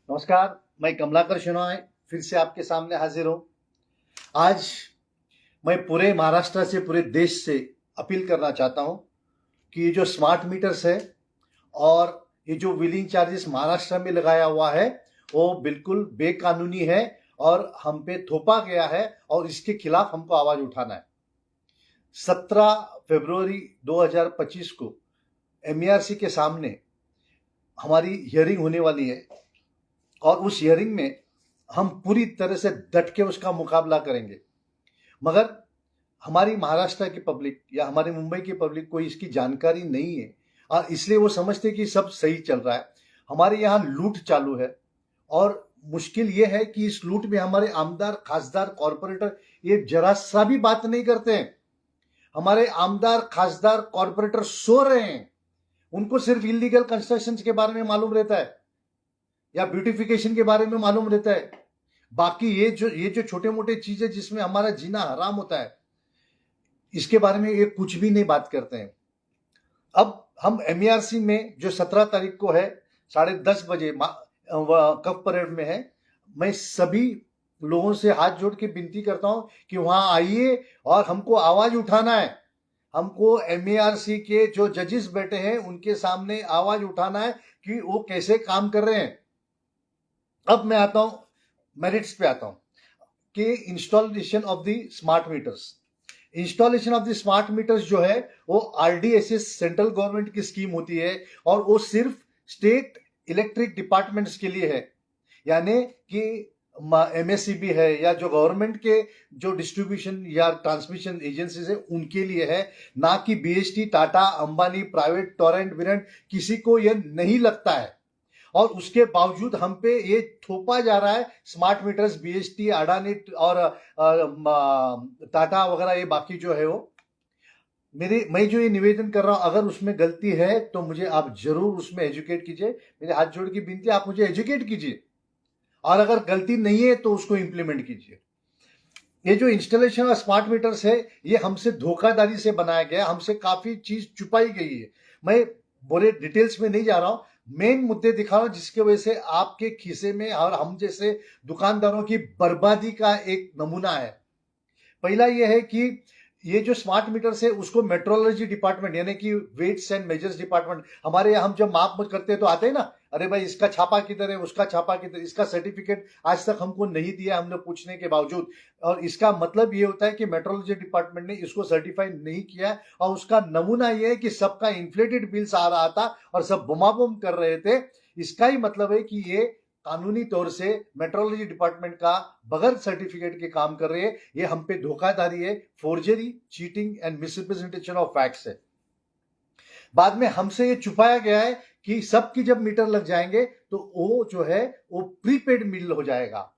नमस्कार, मैं कमलाकर शेनॉय फिर से आपके सामने हाजिर हूँ। आज मैं पूरे महाराष्ट्र से, पूरे देश से अपील करना चाहता हूँ कि ये जो स्मार्ट मीटर्स है और ये जो व्हीलिंग चार्जेस महाराष्ट्र में लगाया हुआ है, वो बिल्कुल बेकानूनी है और हम पे थोपा गया है और इसके खिलाफ हमको आवाज उठाना है। 17 फरवरी 2025 को MERC के सामने हमारी हियरिंग होने वाली है और उस हियरिंग में हम पूरी तरह से डट के उसका मुकाबला करेंगे। मगर हमारी महाराष्ट्र की पब्लिक या हमारे मुंबई की पब्लिक को इसकी जानकारी नहीं है और इसलिए वो समझते कि सब सही चल रहा है। हमारे यहाँ लूट चालू है और मुश्किल ये है कि इस लूट में हमारे आमदार, खासदार, कॉरपोरेटर ये जरा सा भी बात नहीं करते हैं। हमारे आमदार, खासदार, कॉरपोरेटर सो रहे हैं। उनको सिर्फ इलीगल कंस्ट्रक्शन के बारे में मालूम रहता है या ब्यूटिफिकेशन के बारे में मालूम रहता है। बाकी ये जो छोटे मोटे चीजें जिसमें हमारा जीना हराम होता है, इसके बारे में ये कुछ भी नहीं बात करते हैं। अब हम MERC में जो 17 तारीख को है 10:30 बजे कफ परेड में है, मैं सभी लोगों से हाथ जोड़ के विनती करता हूं कि वहां आइए और हमको आवाज उठाना है। हमको MERC के जो जजेस बैठे हैं उनके सामने आवाज उठाना है कि वो कैसे काम कर रहे हैं। अब मैं आता हूं मेरिट्स पे आता हूं कि installation of the smart meters. Installation of the smart meters जो है वो RDSS सेंट्रल गवर्नमेंट की स्कीम होती है और वो सिर्फ स्टेट इलेक्ट्रिक डिपार्टमेंट्स के लिए है। यानी कि MSEB है या जो गवर्नमेंट के जो डिस्ट्रीब्यूशन या ट्रांसमिशन एजेंसीज है उनके लिए है, ना कि BHT, टाटा, अंबानी, प्राइवेट, टोरेंट, विरेंट, किसी को यह नहीं लगता है। और उसके बावजूद हम पे ये थोपा जा रहा है स्मार्ट मीटर्स, BHT, अडानी और टाटा वगैरह, ये बाकी जो है वो मैं जो ये निवेदन कर रहा हूं, अगर उसमें गलती है तो मुझे आप जरूर उसमें एजुकेट कीजिए। मेरे हाथ जोड़ की विनती, आप मुझे एजुकेट कीजिए और अगर गलती नहीं है तो उसको इंप्लीमेंट कीजिए। ये जो इंस्टॉलेशन ऑफ स्मार्ट मीटर्स है ये हमसे धोखाधड़ी से बनाया गया, हमसे काफी चीज छुपाई गई है। मैं पूरे डिटेल्स में नहीं जा रहा हूं, मेन मुद्दे दिखा रहा हूं जिसके वजह से आपके खीसे में और हम जैसे दुकानदारों की बर्बादी का एक नमूना है। पहला यह है कि ये जो स्मार्ट मीटर्स है उसको मेट्रोलॉजी डिपार्टमेंट यानी कि वेट्स एंड मेजर्स डिपार्टमेंट, हमारे यहाँ हम जब माप करते हैं तो आते हैं ना, अरे भाई इसका छापा किधर है, उसका छापा किधर, इसका सर्टिफिकेट आज तक हमको नहीं दिया हमने पूछने के बावजूद। और इसका मतलब ये होता है कि मेट्रोलॉजी डिपार्टमेंट ने इसको सर्टिफाई नहीं किया और उसका नमूना ये है कि सबका इन्फ्लेटेड बिल्स आ रहा था और सब बुमाबुम कर रहे थे। इसका ही मतलब है कि ये कानूनी तौर से मेट्रोलॉजी डिपार्टमेंट का बगैर सर्टिफिकेट के काम कर रहे हैं। ये हम पे धोखाधड़ी है, forgery, cheating and misrepresentation of facts है। बाद में हमसे ये छुपाया गया है कि सबकी जब मीटर लग जाएंगे तो वो जो है वो प्रीपेड बिल हो जाएगा।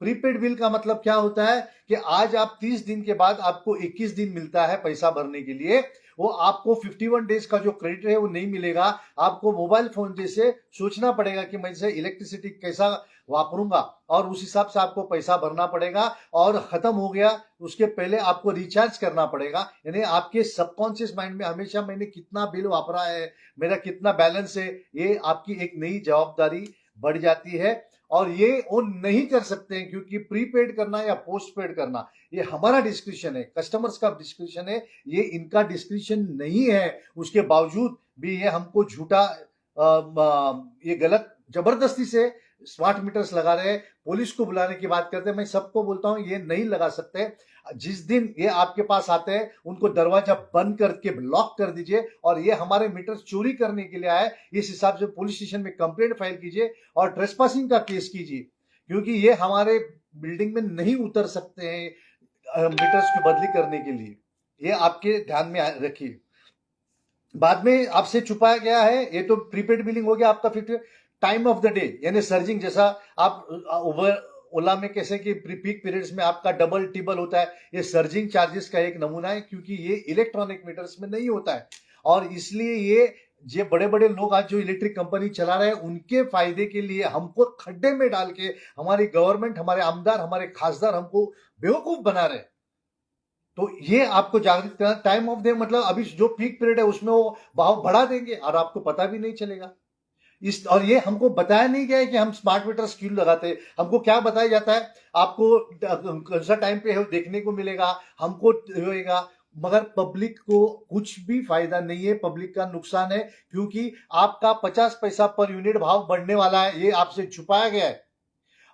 प्रीपेड बिल का मतलब क्या होता है कि आज आप 30 दिन के बाद आपको 21 दिन मिलता है पैसा भरने के लिए, वो आपको 51 डेज का जो क्रेडिट है वो नहीं मिलेगा। आपको मोबाइल फोन जैसे सोचना पड़ेगा कि मैं इसे इलेक्ट्रिसिटी कैसा वापरूंगा और उस हिसाब से आपको पैसा भरना पड़ेगा और खत्म हो गया उसके पहले आपको रिचार्ज करना पड़ेगा। यानी आपके सबकॉन्शियस माइंड में हमेशा मैंने कितना बिल वापरा है, मेरा कितना बैलेंस है, ये आपकी एक नई जवाबदारी बढ़ जाती है। और ये वो नहीं कर सकते हैं क्योंकि प्रीपेड करना या पोस्ट पेड करना ये हमारा डिस्क्रिप्शन है, कस्टमर्स का डिस्क्रिप्शन है, ये इनका डिस्क्रिप्शन नहीं है। उसके बावजूद भी ये हमको झूठा ये गलत जबरदस्ती से स्मार्ट मीटर्स लगा रहे हैं। पुलिस को बुलाने की बात करते हैं, मैं सबको बोलता हूं ये नहीं लगा सकते। जिस दिन ये आपके पास आते हैं उनको दरवाजा बंद करके लॉक कर दीजिए और ये हमारे मीटर चोरी करने के लिए आए, इस हिसाब से पुलिस स्टेशन में कंप्लेंट फाइल कीजिए और ट्रेसपासिंग का केस कीजिए, क्योंकि ये हमारे बिल्डिंग में नहीं उतर सकते हैं मीटर्स की बदली करने के लिए। ये आपके ध्यान में रखिए। बाद में आपसे छुपाया गया है, ये तो प्रीपेड बिलिंग हो गया आपका। फिर टाइम ऑफ द डे यानी सर्जिंग, जैसा आप उबर ओला में कैसे कि पीक पीरियड्स में आपका डबल टिबल होता है, ये सर्जिंग चार्जेस का एक नमूना है क्योंकि ये इलेक्ट्रॉनिक मीटर्स में नहीं होता है। और इसलिए ये बड़े बड़े लोग आज जो इलेक्ट्रिक कंपनी चला रहे हैं उनके फायदे के लिए हमको खड्डे में डाल के हमारी गवर्नमेंट, हमारे आमदार, हमारे खासदार हमको बेवकूफ बना रहे हैं। तो ये आपको जागृत करना। टाइम ऑफ डे मतलब अभी जो पीक पीरियड है उसमें वो भाव बढ़ा देंगे और आपको पता भी नहीं चलेगा। इस और ये हमको बताया नहीं गया है कि हम स्मार्ट मीटर क्यों लगाते हैं। हमको क्या बताया जाता है, आपको कौन सा टाइम पे है वो देखने को मिलेगा, हमको होएगा, मगर पब्लिक को कुछ भी फायदा नहीं है, पब्लिक का नुकसान है, क्योंकि आपका 50 पैसा पर यूनिट भाव बढ़ने वाला है, ये आपसे छुपाया गया है।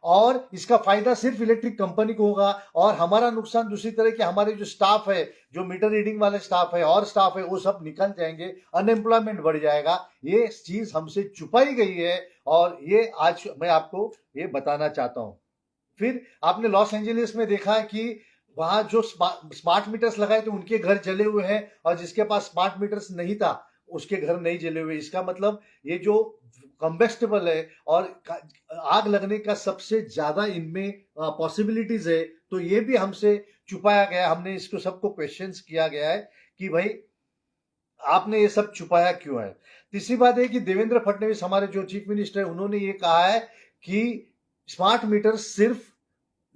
और इसका फायदा सिर्फ इलेक्ट्रिक कंपनी को होगा, और हमारा नुकसान दूसरी तरह के हमारे जो स्टाफ है, जो मीटर रीडिंग वाले स्टाफ है और स्टाफ है, वो सब निकल जाएंगे, अनएम्प्लॉयमेंट बढ़ जाएगा। ये चीज हमसे छुपाई गई है और ये आज मैं आपको ये बताना चाहता हूं। फिर आपने लॉस एंजलिस में देखा है कि वहां जो स्मार्ट मीटर्स लगाए थे उनके घर जले हुए हैं, और जिसके पास स्मार्ट मीटर्स नहीं था उसके घर नहीं जले हुए। इसका मतलब ये जो कंबेस्टेबल है और आग लगने का सबसे ज्यादा इनमें पॉसिबिलिटीज है, तो ये भी हमसे छुपाया गया। हमने इसको सबको क्वेश्चंस किया गया है कि भाई आपने ये सब छुपाया क्यों है। तीसरी बात है कि देवेंद्र फडणवीस हमारे जो चीफ मिनिस्टर है, उन्होंने ये कहा है कि स्मार्ट मीटर सिर्फ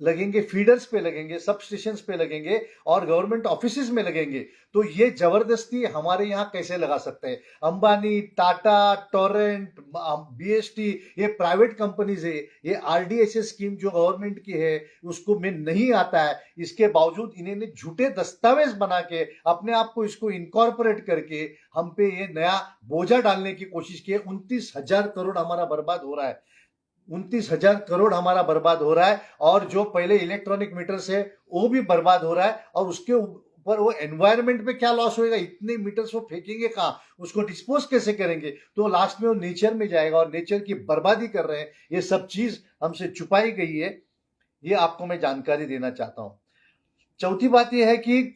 लगेंगे फीडर्स पे लगेंगे, सब स्टेशन पे लगेंगे और गवर्नमेंट ऑफिसेज में लगेंगे। तो ये जबरदस्ती हमारे यहाँ कैसे लगा सकते हैं। अंबानी, टाटा, टोरेंट, बीएसटी, ये प्राइवेट कंपनीज है। ये आरडीएसएस स्कीम जो गवर्नमेंट की है उसको में नहीं आता है, इसके बावजूद इन्होंने झूठे दस्तावेज बना के अपने आप को इसको इनकॉर्पोरेट करके हम पे ये नया बोझा डालने की कोशिश की है। 29,000 करोड़ हमारा बर्बाद हो रहा है, 29,000 करोड़ हमारा बर्बाद हो रहा है। और जो पहले इलेक्ट्रॉनिक मीटर्स है वो भी बर्बाद हो रहा है, और उसके ऊपर वो एनवायरमेंट पे क्या लॉस होएगा। इतने मीटर्स वो फेंकेंगे कहाँ, उसको डिस्पोज कैसे करेंगे, तो लास्ट में वो नेचर में जाएगा और नेचर की बर्बादी कर रहे हैं। ये सब चीज हमसे छुपाई गई है, ये आपको मैं जानकारी देना चाहता हूं। चौथी बात यह है कि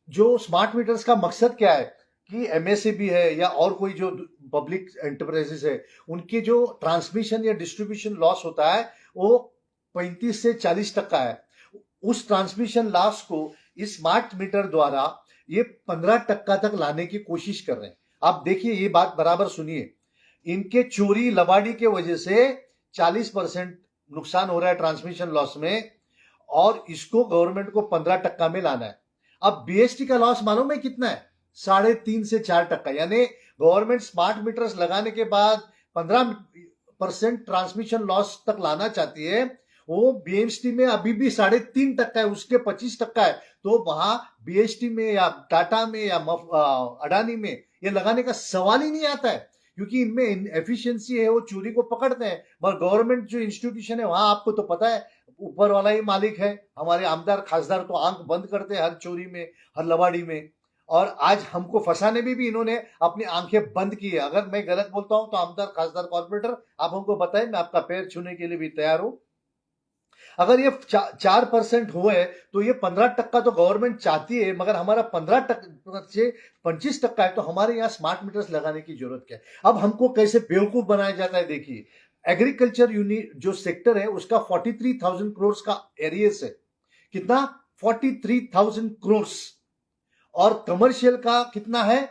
जो स्मार्ट मीटर्स का मकसद क्या है कि एमएसईबी है या और कोई जो पब्लिक एंटरप्राइजेस है, उनके जो ट्रांसमिशन या डिस्ट्रीब्यूशन लॉस होता है वो 35 से 40% है। उस ट्रांसमिशन लॉस को इस स्मार्ट मीटर द्वारा ये 15% तक लाने की कोशिश कर रहे हैं। आप देखिए, ये बात बराबर सुनिए, इनके चोरी लबाड़ी के वजह से 40% नुकसान हो रहा है ट्रांसमिशन लॉस में, और इसको गवर्नमेंट को 15% में लाना है। अब बीएसटी का लॉस मालूम है कितना है, 3.5 से 4%। यानी गवर्नमेंट स्मार्ट मीटर्स लगाने के बाद 15% ट्रांसमिशन लॉस तक लाना चाहती है। वो बीएसटी में अभी भी 3.5% है, उसके 25% है। तो वहां बीएसटी में या टाटा में या अडानी में ये लगाने का सवाल ही नहीं आता है, क्योंकि इनमें एफिशिएंसी है, वो चोरी को पकड़ते हैं। मगर गवर्नमेंट जो इंस्टीट्यूशन है वहां आपको तो पता है ऊपर वाला ही मालिक है। हमारे आमदार खासदार तो आंख बंद करते हैं हर चोरी में, हर लबाड़ी में। और आज हमको फंसाने में भी इन्होंने अपनी आंखें बंद की है। अगर मैं गलत बोलता हूं तो आमदार खासदार कॉर्पोरेटर आप हमको बताएं, मैं आपका पैर छूने के लिए भी तैयार हूं। अगर ये 4% हुए तो ये 15% तो गवर्नमेंट चाहती है, मगर हमारा 15% से 25% है। तो हमारे यहाँ स्मार्ट मीटर्स लगाने की जरूरत क्या है। अब हमको कैसे बेवकूफ बनाया जाता है, देखिए एग्रीकल्चर यूनिट जो सेक्टर है उसका 43,000 करोड़ का एरियस है। कितना, 43,000 करोड़। और कमर्शियल का कितना है,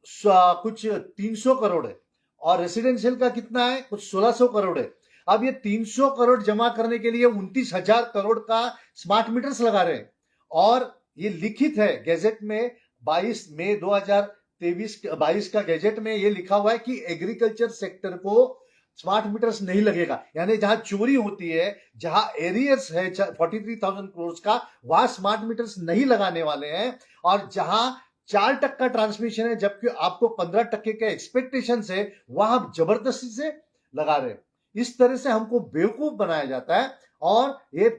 कुछ 300 करोड़ है। और रेसिडेंशियल का कितना है, कुछ 1600 करोड़ है। अब ये 300 करोड़ जमा करने के लिए 29,000 करोड़ का स्मार्ट मीटर्स लगा रहे हैं। और ये लिखित है गैजेट में, 22 मई 2022 का गैजेट में ये लिखा हुआ है कि एग्रीकल्चर सेक्टर को स्मार्ट मीटर्स नहीं लगेगा। यानी जहां चोरी होती है, जहां एरियर्स है 43,000 करोड़ का, वहां स्मार्ट मीटर्स नहीं लगाने वाले हैं। और जहां 4% ट्रांसमिशन है जबकि आपको 15% का एक्सपेक्टेशन है, वहां जबरदस्ती से लगा रहे हैं। इस तरह से हमको बेवकूफ बनाया जाता है। और ये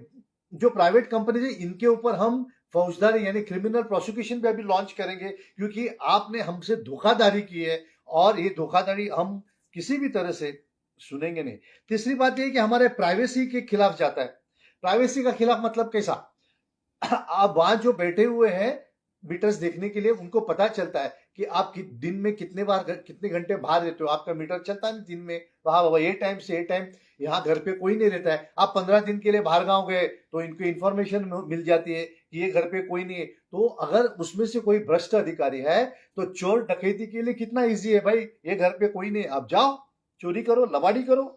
जो प्राइवेट कंपनी है इनके ऊपर हम फौजदारी यानी क्रिमिनल प्रोसिक्यूशन भी अभी लॉन्च करेंगे, क्योंकि आपने हमसे धोखाधड़ी की है और ये धोखाधड़ी हम किसी भी तरह से सुनेंगे नहीं। तीसरी बात यह कि हमारे प्राइवेसी के खिलाफ जाता है। प्राइवेसी का खिलाफ मतलब कैसा, आप वहां जो बैठे हुए हैं मीटर्स देखने के लिए, उनको पता चलता है कि आप दिन में कितने बार कितने घंटे बाहर रहते हो। आपका मीटर चलता नहीं दिन में, वहां बाबा ये टाइम से ये टाइम, यहाँ घर पे कोई नहीं रहता है। आप 15 दिन के लिए बाहर गांव गए तो इनको इंफॉर्मेशन मिल जाती है कि ये घर पे कोई नहीं है। तो अगर उसमें से कोई भ्रष्ट अधिकारी है तो चोर डकैती के लिए कितना ईजी है भाई, ये घर पे कोई नहीं, आप जाओ चोरी करो, लबाड़ी करो।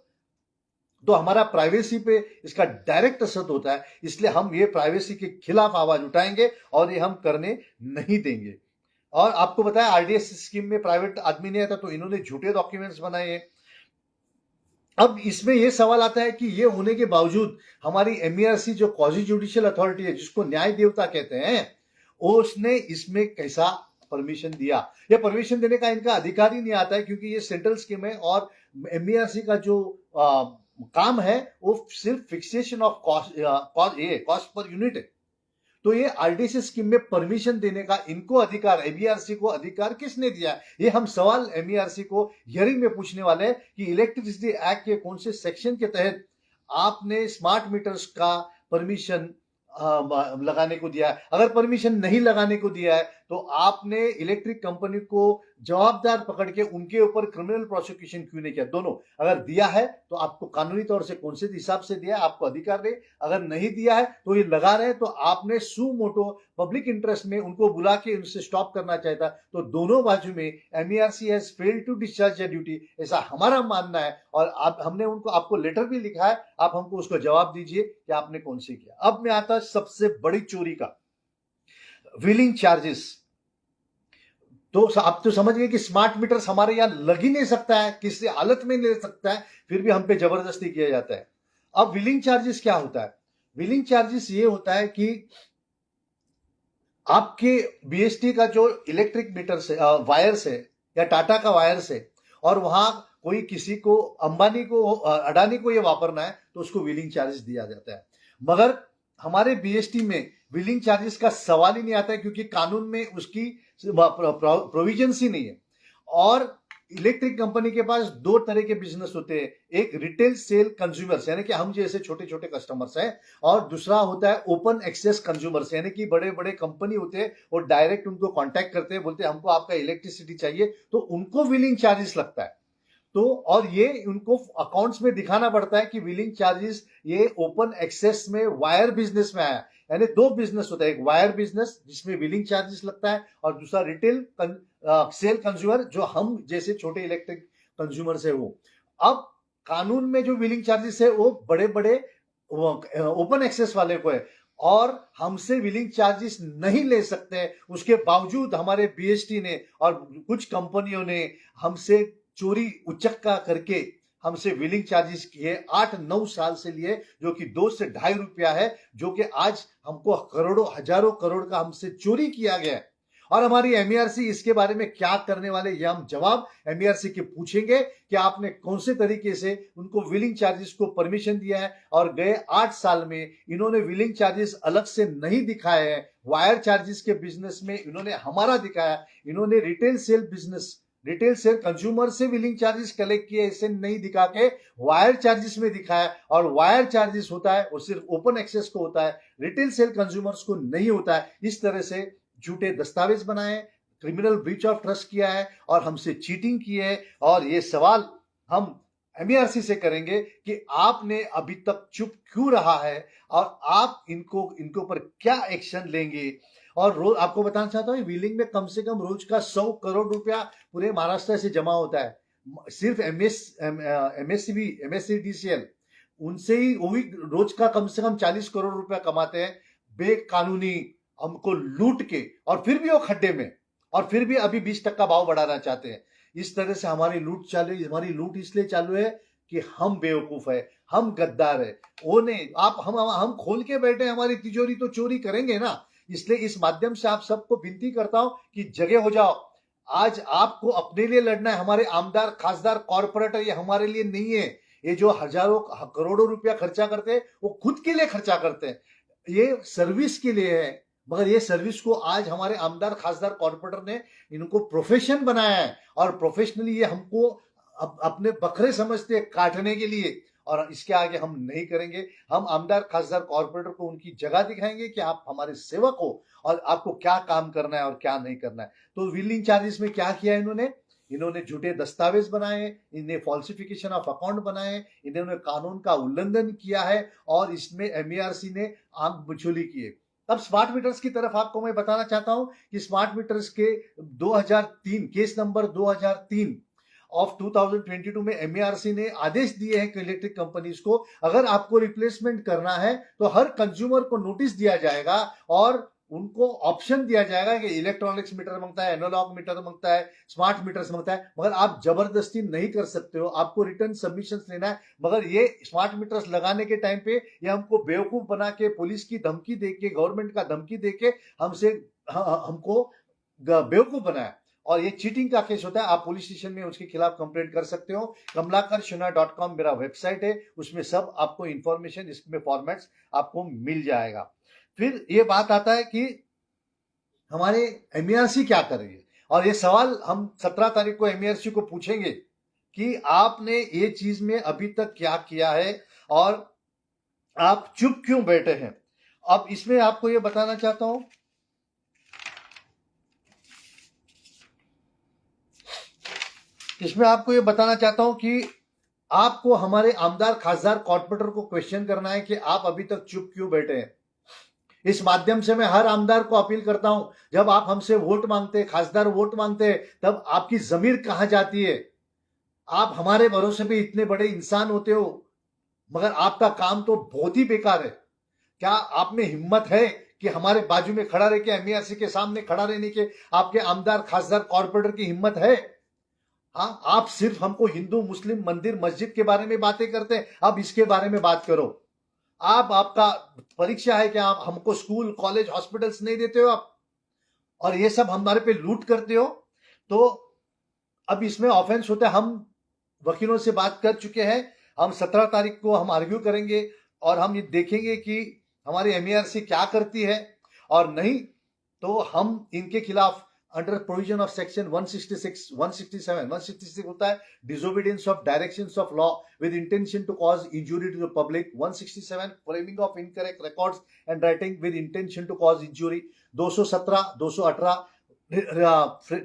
तो हमारा प्राइवेसी पे इसका डायरेक्ट असर होता है। इसलिए हम ये प्राइवेसी के खिलाफ आवाज उठाएंगे और ये हम करने नहीं देंगे। और आपको बताया आरडीएस स्कीम में प्राइवेट आदमी नहीं आता तो इन्होंने झूठे डॉक्यूमेंट्स बनाए हैं। अब इसमें यह सवाल आता है कि ये होने के बावजूद हमारी एमईआरसी जो क्वाजी जुडिशियल अथॉरिटी है, जिसको न्याय देवता कहते हैं, उसने इसमें कैसा परमिशन दिया? या परमिशन देने का इनका अधिकार ही नहीं आता है, क्योंकि ये सेंट्रल स्कीम है और एमईआरसी का जो काम है वो सिर्फ fixation of cost per unit है। तो ये आरडीसी स्कीम में परमिशन देने का इनको अधिकार, एमईआरसी को अधिकार किसने दिया? ये हम सवाल एमईआरसी को हियरिंग में पूछने वाले हैं कि इलेक्ट्रिसिटी एक्ट के कौन से सेक्शन के तहत आपने स्मार्ट मीटर्स का परमिशन लगाने को दिया है। अगर परमिशन नहीं लगाने को दिया है तो आपने इलेक्ट्रिक कंपनी को जवाबदार पकड़ के उनके ऊपर क्रिमिनल प्रोसिक्यूशन क्यों नहीं किया? दोनों अगर दिया है तो आपको कानूनी तौर से कौन से हिसाब से दिया है, आपको अधिकार दे। अगर नहीं दिया है तो ये लगा रहे तो आपने सू मोटो पब्लिक इंटरेस्ट में उनको बुला के उनसे स्टॉप करना चाहिए था। तो दोनों बाजू में MERC has failed to discharge your duty, ऐसा हमारा मानना है। और हमने उनको आपको लेटर भी लिखा है, आप हमको उसका जवाब दीजिए कि आपने कौन से किया। अब मैं आता सबसे बड़ी चोरी का, व्हीलिंग चार्जेस। तो आप तो समझ गए कि स्मार्ट मीटर्स हमारे यहां लग ही नहीं सकता है, किसी हालत में नहीं ले सकता है, फिर भी हम पे जबरदस्ती किया जाता है। अब व्हीलिंग चार्जेस क्या होता है? व्हीलिंग चार्जेस ये होता है कि आपके बीएसटी का जो इलेक्ट्रिक मीटर से वायर से या टाटा का वायर से, और वहां कोई किसी को अंबानी को अडानी को ये वापरना है तो उसको व्हीलिंग चार्जेस दिया जाता है। मगर हमारे बीएसटी में व्हीलिंग चार्जेस का सवाल ही नहीं आता है, क्योंकि कानून में उसकी प्रोविजन ही नहीं है। और इलेक्ट्रिक कंपनी के पास दो तरह के बिजनेस होते हैं, एक रिटेल सेल कंज्यूमर्स यानी कि हम जैसे छोटे छोटे कस्टमर्स हैं, और दूसरा होता है ओपन एक्सेस कंज्यूमर्स यानी कि बड़े बड़े कंपनी होते हैं और डायरेक्ट उनको कांटेक्ट करते हैं, बोलते हैं हमको आपका इलेक्ट्रिसिटी चाहिए, तो उनको व्हीलिंग चार्जेस लगता है। तो और ये उनको अकाउंट्स में दिखाना पड़ता है कि व्हीलिंग चार्जेस ये ओपन एक्सेस में वायर बिजनेस में आया। यानी दो बिजनेस होता है, एक वायर बिजनेस जिसमें व्हीलिंग चार्जेस लगता है, और दूसरा रिटेल सेल कंज्यूमर जो हम जैसे छोटे इलेक्ट्रिक कंज्यूमर है वो। अब कानून में जो व्हीलिंग चार्जेस है वो बड़े बड़े ओपन एक्सेस वाले को है, और हमसे व्हीलिंग चार्जेस नहीं ले सकते। उसके बावजूद हमारे बीएसटी ने और कुछ कंपनियों ने हमसे चोरी उचक्का करके हमसे व्हीलिंग चार्जेस किए, 8-9 साल से लिए, जो कि 2 से ₹2.5 है, जो कि आज हमको करोड़ों हजारों करोड़ का हमसे चोरी किया गया है। और हमारी एमईआरसी इसके बारे में क्या करने वाले, ये हम जवाब एमईआरसी के पूछेंगे कि आपने कौन से तरीके से उनको व्हीलिंग चार्जेस को परमिशन दिया है। और गए 8 साल में इन्होंने व्हीलिंग चार्जेस अलग से नहीं दिखाए हैं, वायर चार्जेस के बिजनेस में इन्होंने हमारा दिखाया। इन्होंने रिटेल सेल कंज्यूमर से व्हीलिंग चार्जेस कलेक्ट किए, इसे नहीं दिखा के वायर चार्जेस में दिखाया। और वायर चार्जेस होता है वो सिर्फ ओपन एक्सेस को होता है, रिटेल सेल कंज्यूमर्स को नहीं होता है। इस तरह से झूठे दस्तावेज बनाए, क्रिमिनल ब्रीच ऑफ ट्रस्ट किया है और हमसे चीटिंग की है। और ये सवाल हम एमईआरसी से करेंगे कि आपने अभी तक चुप क्यों रहा है और आप इनके ऊपर क्या एक्शन लेंगे। और रोज आपको बताना चाहता हूं, व्हीलिंग में कम से कम रोज का 100 करोड़ रुपया पूरे महाराष्ट्र से जमा होता है। सिर्फ एमएससीडीसीएल उनसे ही वही रोज का कम से कम 40 करोड़ रुपया कमाते हैं बेकानूनी, हमको लूट के। और फिर भी वो खड्डे में, और फिर भी अभी 20% भाव बढ़ाना चाहते हैं। इस तरह से हमारी लूट इसलिए चालू है कि हम बेवकूफ है, हम गद्दार है। वो नहीं, हम खोल के बैठे, हमारी तिजोरी तो चोरी करेंगे ना। इसलिए इस माध्यम से आप सबको विनती करता हूं कि जगह हो जाओ। आज आपको अपने लिए लड़ना है, हमारे आमदार खासदार कॉर्पोरेटर ये हमारे लिए नहीं है। ये जो हजारों करोड़ों रुपया खर्चा करते हैं वो खुद के लिए खर्चा करते हैं, ये सर्विस के लिए है। मगर ये सर्विस को आज हमारे आमदार खासदार कॉर्पोरेटर ने इनको प्रोफेशन बनाया है, और प्रोफेशनली ये हमको अपने बकरे समझते हैं काटने के लिए। और इसके आगे हम नहीं करेंगे। हम आमदार खासदार कॉर्पोरेटर को उनकी जगह दिखाएंगे कि आप हमारे सेवक हो और आपको क्या काम करना है और क्या नहीं करना है। तो व्हीलिंग चार्जेस में क्या किया इन्होंने झूठे दस्तावेज बनाए, इन्हें फॉल्सिफिकेशन ऑफ अकाउंट बनाए, इन्होंने कानून का उल्लंघन किया है, और इसमें एमईआरसी ने आंख बिचौली किए। अब स्मार्ट मीटर्स की तरफ आपको मैं बताना चाहता हूं कि स्मार्ट मीटर्स के 2003 केस नंबर 2003 ऑफ 2022 में एमईआरसी ने आदेश दिए हैं कि इलेक्ट्रिक कंपनीज को, अगर आपको रिप्लेसमेंट करना है तो हर कंज्यूमर को नोटिस दिया जाएगा, और उनको ऑप्शन दिया जाएगा कि इलेक्ट्रॉनिक्स मीटर मांगता है, एनालॉग मीटर मांगता है, स्मार्ट मीटर्स मांगता है, मगर आप जबरदस्ती नहीं कर सकते हो। आपको रिटर्न सबमिशंस लेना है। मगर ये स्मार्ट मीटर्स लगाने के टाइम पे ये हमको बेवकूफ बना के, पुलिस की धमकी देके, गवर्नमेंट का धमकी देके हमको बेवकूफ बनाया, और ये चीटिंग का केस होता है। आप पुलिस स्टेशन में उसके खिलाफ कंप्लेंट कर सकते हो। kamlakarshuna.com मेरा वेबसाइट है, उसमें सब आपको इंफॉर्मेशन, इसमें फॉर्मेट्स आपको मिल जाएगा। फिर ये बात आता है कि हमारे एमईआरसी क्या कर रही है, और ये सवाल हम 17 तारीख को एमईआरसी को पूछेंगे कि आपने ये चीज में अभी तक क्या किया है और आप चुप क्यों बैठे हैं। अब इसमें आपको ये बताना चाहता हूं, कि आपको हमारे आमदार खासदार कॉर्पोरेटर को क्वेश्चन करना है कि आप अभी तक चुप क्यों बैठे हैं। इस माध्यम से मैं हर आमदार को अपील करता हूं, जब आप हमसे वोट मांगते, खासदार वोट मांगते, तब आपकी जमीर कहां जाती है। आप हमारे भरोसे पे इतने बड़े इंसान होते हो, मगर आपका काम तो बहुत ही बेकार है। क्या आप में हिम्मत है कि हमारे बाजू में खड़ा रह के, एमईआरसी के सामने खड़ा रहने के आपके आमदार खासदार कॉर्पोरेटर की हिम्मत है? हाँ, आप सिर्फ हमको हिंदू मुस्लिम मंदिर मस्जिद के बारे में बातें करते हैं, अब इसके बारे में बात करो। आपका परीक्षा है कि आप हमको स्कूल कॉलेज हॉस्पिटल्स नहीं देते हो आप, और ये सब हमारे पे लूट करते हो। तो अब इसमें ऑफेंस होता है। हम वकीलों से बात कर चुके हैं, हम 17 तारीख को हम आर्ग्यू करेंगे और हम ये देखेंगे कि हमारी एमईआरसी क्या करती है, और नहीं तो हम इनके खिलाफ अंडर प्रोविजन ऑफ सेक्शन 166, 167 होता है disobedience of directions of law with intention to cause injury to the public, 167 framing of incorrect records and writing with intention to cause injury, 217, 218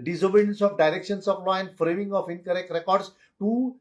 disobedience of directions of law and framing of incorrect records to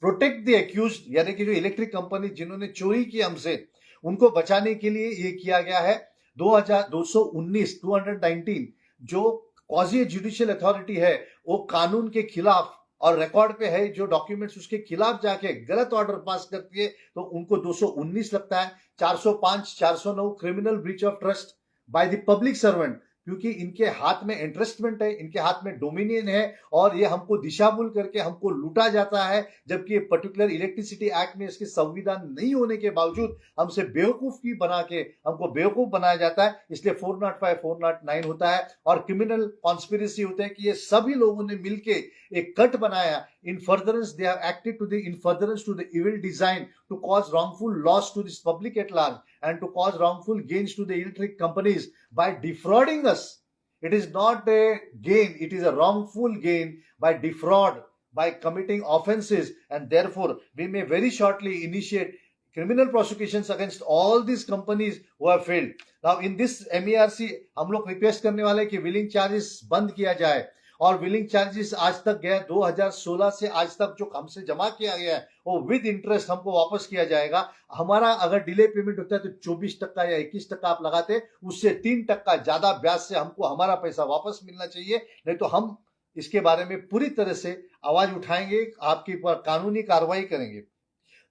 protect the accused, यानी कि जो electric company जिन्होंने चोरी की हमसे, उनको बचाने के लिए ये किया गया है। 219 जो क्वाजी जुडिशियल अथॉरिटी है, वो कानून के खिलाफ और रिकॉर्ड पे है जो डॉक्यूमेंट्स उसके खिलाफ जाके गलत ऑर्डर पास करती है, तो उनको 219 लगता है। 405, 409 criminal breach of trust by the public servant, क्योंकि इनके हाथ में इंटरेस्टमेंट है, इनके हाथ में डोमिनियन है, और ये हमको दिशाभूल करके हमको लूटा जाता है, जबकि ये पर्टिकुलर इलेक्ट्रिसिटी एक्ट में इसके संविधान नहीं होने के बावजूद हमसे बेवकूफ की बना के हमको बेवकूफ बनाया जाता है। इसलिए 405, 409 होता है, और क्रिमिनल कॉन्स्पिरेसी होता है कि ये सभी लोगों ने मिलके एक कट बनाया। In furtherance, they have acted in furtherance to the evil design to cause wrongful loss to this public at large and to cause wrongful gains to the electric companies by defrauding us. It is not a gain, it is a wrongful gain by defraud, by committing offenses, and therefore we may very shortly initiate criminal prosecutions against all these companies who have failed. Now in this MERC हम लोग request करने वाले कि willing charges बंद किया जाए, और willing charges आज तक गया 2016 से आज तक जो हमसे जमा किया गया है वो विद इंटरेस्ट हमको वापस किया जाएगा। हमारा अगर डिले पेमेंट होता है तो 24% या 21% आप लगाते, उससे 3% ज्यादा ब्याज से हमको हमारा पैसा वापस मिलना चाहिए, नहीं तो हम इसके बारे में पूरी तरह से आवाज उठाएंगे, आपके पर कानूनी कार्रवाई करेंगे।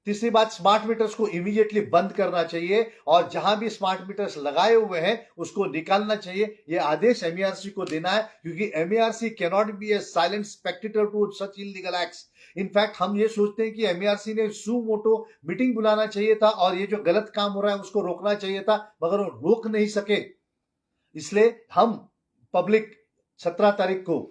तीसरी बात, स्मार्ट मीटर्स को इमीडिएटली बंद करना चाहिए, और जहां भी स्मार्ट मीटर्स लगाए हुए हैं उसको निकालना चाहिए। यह आदेश एमईआरसी को देना है, क्योंकि MERC can not be a silent spectator to such illegal acts. In fact हम ये सोचते हैं कि एमईआरसी ने सू मोटो मीटिंग बुलाना चाहिए था और ये जो गलत काम हो रहा है उसको रोकना चाहिए था, मगर वो रोक नहीं सके। इसलिए हम पब्लिक 17 तारीख को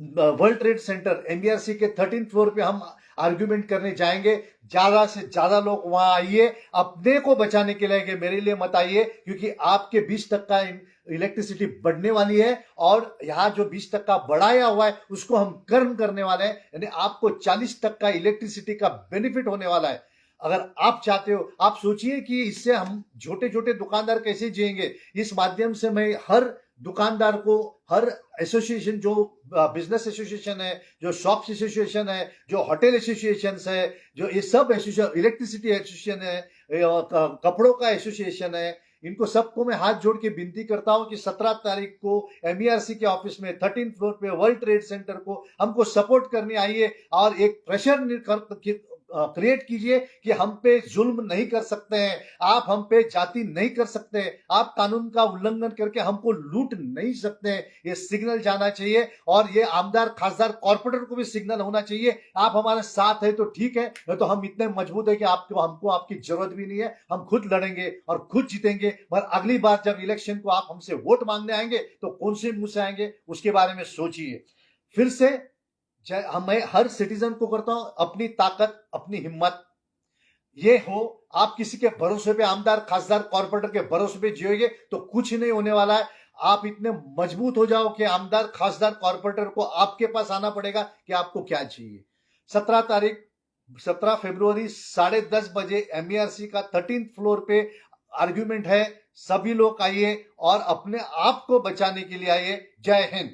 वर्ल्ड ट्रेड सेंटर एमईआरसी के 13th फ्लोर पे हम आर्ग्यूमेंट करने जाएंगे। ज्यादा से ज्यादा लोग वहां आइए, अपने को बचाने के लिए, कि मेरे लिए मत आइए, क्योंकि आपके 20% इलेक्ट्रिसिटी बढ़ने वाली है, और यहाँ जो 20% बढ़ाया हुआ है उसको हम कर्म करने वाले हैं, यानी आपको 40% इलेक्ट्रिसिटी का बेनिफिट होने वाला है। अगर आप चाहते हो, आप सोचिए कि इससे हम छोटे छोटे दुकानदार कैसे जिएंगे। इस माध्यम से मैं हर दुकानदार को, हर एसोसिएशन, जो बिजनेस एसोसिएशन है, जो शॉप्स एसोसिएशन है, जो होटल एसोसिएशन है, जो ये सब एसोसिएशन, इलेक्ट्रिसिटी एसोसिएशन है, कपड़ों का एसोसिएशन है, इनको सबको मैं हाथ जोड़ के विनती करता हूं कि 17 तारीख को एमईआरसी के ऑफिस में 13th फ्लोर पे वर्ल्ड ट्रेड सेंटर को हमको सपोर्ट करने आइए, और एक प्रेशर क्रिएट कीजिए कि हम पे जुल्म नहीं कर सकते हैं, आप हम पे जाति नहीं कर सकते, आप कानून का उल्लंघन करके हमको लूट नहीं सकते हैं। ये सिग्नल जाना चाहिए और ये आमदार खासदार कॉर्पोरेटर को भी सिग्नल होना चाहिए। आप हमारे साथ है तो ठीक है, नहीं तो हम इतने मजबूत है कि आपको हमको आपकी जरूरत भी नहीं है, हम खुद लड़ेंगे और खुद जीतेंगे। पर अगली बार जब इलेक्शन को आप हमसे वोट मांगने आएंगे तो कौन से मुंह से आएंगे उसके बारे में सोचिए। फिर से मैं हर सिटीजन को करता हूं, अपनी ताकत अपनी हिम्मत ये हो। आप किसी के भरोसे पे, आमदार खासदार कॉर्पोरेटर के भरोसे पे जियोगे तो कुछ नहीं होने वाला है। आप इतने मजबूत हो जाओ कि आमदार खासदार कॉर्पोरेटर को आपके पास आना पड़ेगा कि आपको क्या चाहिए। 17 फरवरी 10:30 MERC का 13th फ्लोर पे आर्ग्यूमेंट है। सभी लोग आइए और अपने आप को बचाने के लिए आइए। जय हिंद।